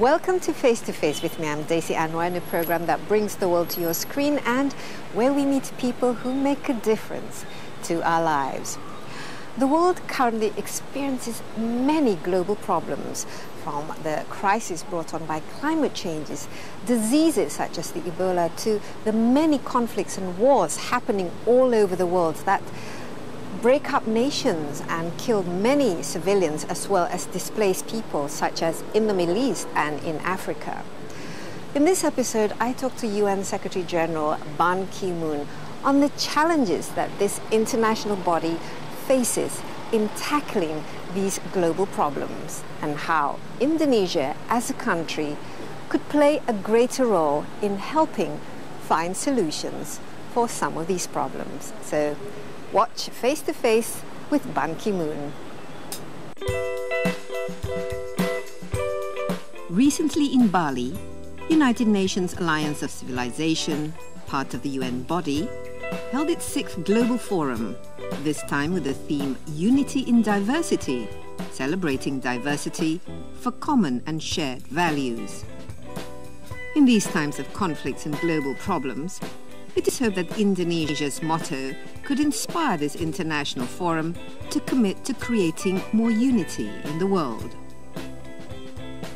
Welcome to Face to Face with me. I'm Daisy Anwar, in a program that brings the world to your screen and where we meet people who make a difference to our lives. The world currently experiences many global problems, from the crisis brought on by climate changes, diseases such as the Ebola, to the many conflicts and wars happening all over the world that break up nations and kill many civilians as well as displaced people, such as in the Middle East and in Africa. In this episode, I talked to UN Secretary General Ban Ki-moon on the challenges that this international body faces in tackling these global problems and how Indonesia as a country could play a greater role in helping find solutions for some of these problems. So watch Face to Face with Ban Ki-moon. Recently in Bali, United Nations Alliance of Civilization, part of the UN body, held its 6th Global Forum, this time with the theme Unity in Diversity, celebrating diversity for common and shared values. In these times of conflicts and global problems, it is hoped that Indonesia's motto could inspire this international forum to commit to creating more unity in the world.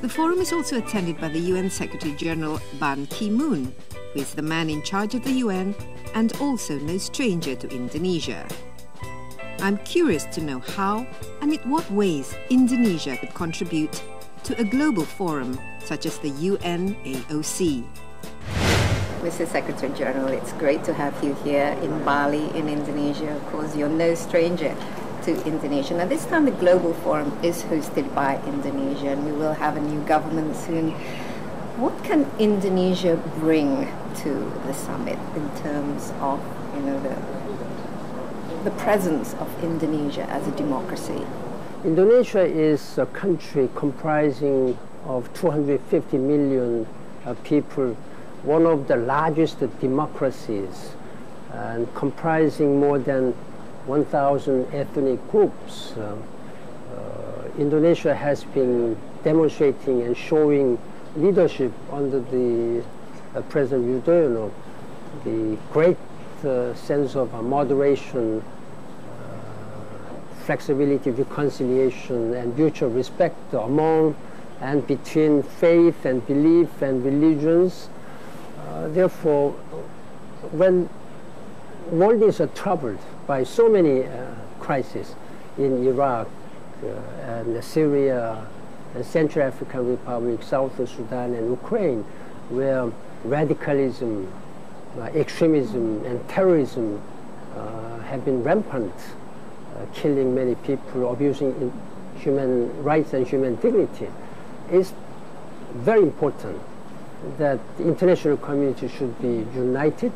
The forum is also attended by the UN Secretary General Ban Ki-moon, who is the man in charge of the UN and also no stranger to Indonesia. I'm curious to know how and in what ways Indonesia could contribute to a global forum such as the UNAOC. Mr. Secretary General, it's great to have you here in Bali, in Indonesia. Of course, you're no stranger to Indonesia. Now, this time the Global Forum is hosted by Indonesia, and we will have a new government soon. What can Indonesia bring to the summit in terms of, the presence of Indonesia as a democracy? Indonesia is a country comprising of 250 million people, one of the largest democracies, and comprising more than 1,000 ethnic groups. Indonesia has been demonstrating and showing leadership under the President Widodo, the great sense of moderation, flexibility, reconciliation, and mutual respect among and between faith and belief and religions. Therefore, when the world is troubled by so many crises in Iraq and Syria, and Central African Republic, South Sudan, and Ukraine, where radicalism, extremism, and terrorism have been rampant, killing many people, abusing human rights and human dignity, it's very important that the international community should be united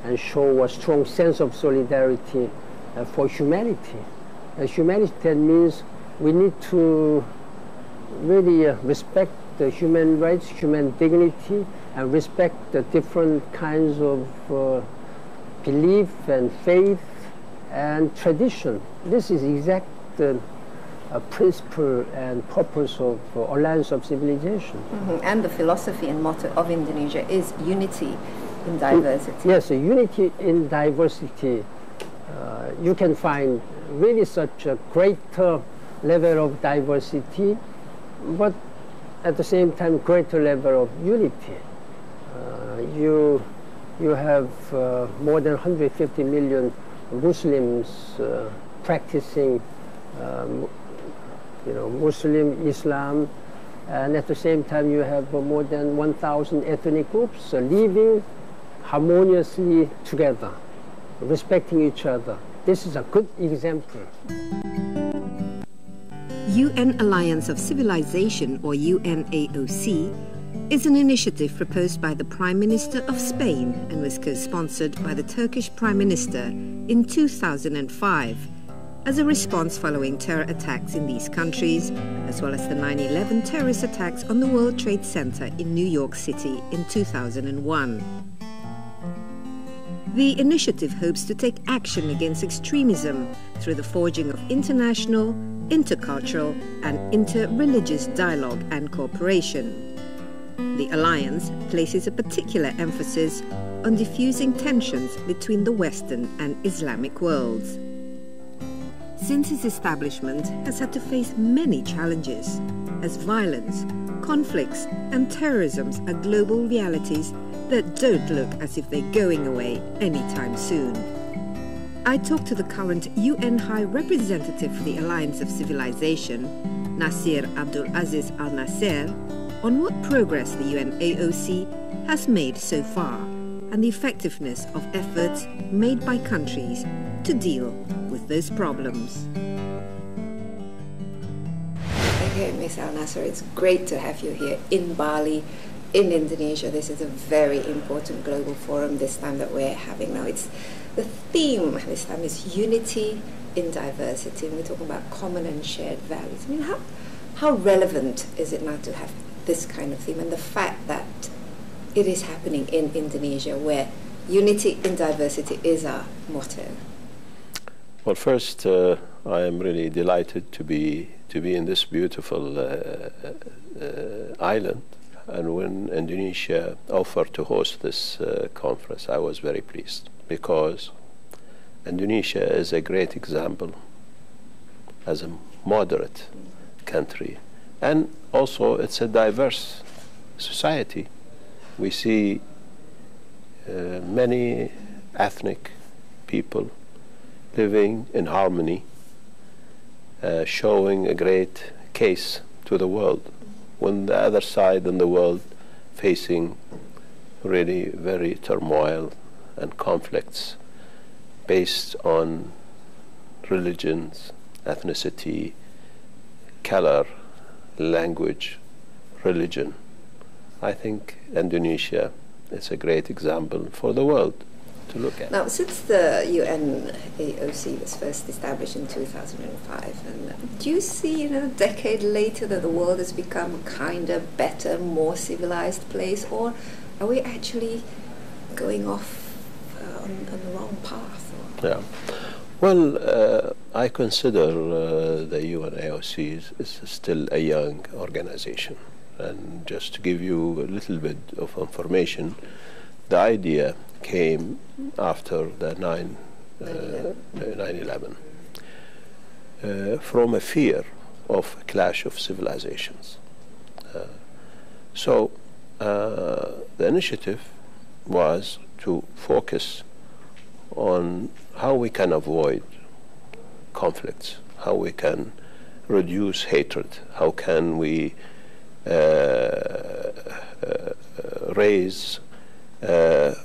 and show a strong sense of solidarity for humanity. Humanity, that means we need to really respect the human rights, human dignity, and respect the different kinds of belief and faith and tradition. This is exact principle and purpose of Alliance of Civilization. Mm-hmm. And the philosophy and motto of Indonesia is unity in diversity. Yes, unity in diversity. You can find really such a greater level of diversity, but at the same time greater level of unity. You have more than 150 million Muslims practicing Muslim Islam, and at the same time you have more than 1,000 ethnic groups living harmoniously together, respecting each other. This is a good example. UN Alliance of Civilization, or UNAOC, is an initiative proposed by the Prime Minister of Spain and was co-sponsored by the Turkish Prime Minister in 2005 as a response following terror attacks in these countries, as well as the 9/11 terrorist attacks on the World Trade Center in New York City in 2001. The initiative hopes to take action against extremism through the forging of international, intercultural and inter-religious dialogue and cooperation. The alliance places a particular emphasis on diffusing tensions between the Western and Islamic worlds. Since its establishment has had to face many challenges, as violence, conflicts and terrorism are global realities that don't look as if they're going away anytime soon. I talked to the current UN High Representative for the Alliance of Civilization, Nasir Abdulaziz Al-Nasser, on what progress the UNAOC has made so far and the effectiveness of efforts made by countries to deal with those problems. Okay, Ms. Al-Nasser, it's great to have you here in Bali, in Indonesia. This is a very important global forum this time that we're having now. The theme this time is unity in diversity, and we're talking about common and shared values. I mean, how relevant is it now to have this kind of theme, and the fact that it is happening in Indonesia, where unity in diversity is our motto? Well, first, I am really delighted to be in this beautiful island. And when Indonesia offered to host this conference, I was very pleased, because Indonesia is a great example as a moderate country. And also, it's a diverse society. We see many ethnic people living in harmony, showing a great case to the world, when the other side in the world facing really very turmoil and conflicts based on religions, ethnicity, color, language, religion. I think Indonesia is a great example for the world to look at. Now, since the UNAOC was first established in 2005, and do you see, a decade later, that the world has become a kinder, better, more civilized place, or are we actually going off on the wrong path? Yeah. Well, I consider the UNAOC is still a young organization. And just to give you a little bit of information, the idea came after the 9/11 from a fear of a clash of civilizations. So the initiative was to focus on how we can avoid conflicts, how we can reduce hatred, how can we raise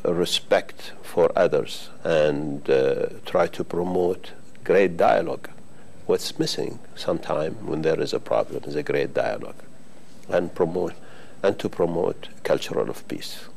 respect for others, and try to promote great dialogue. What's missing sometime when there is a problem is a great dialogue, and to promote culture of peace.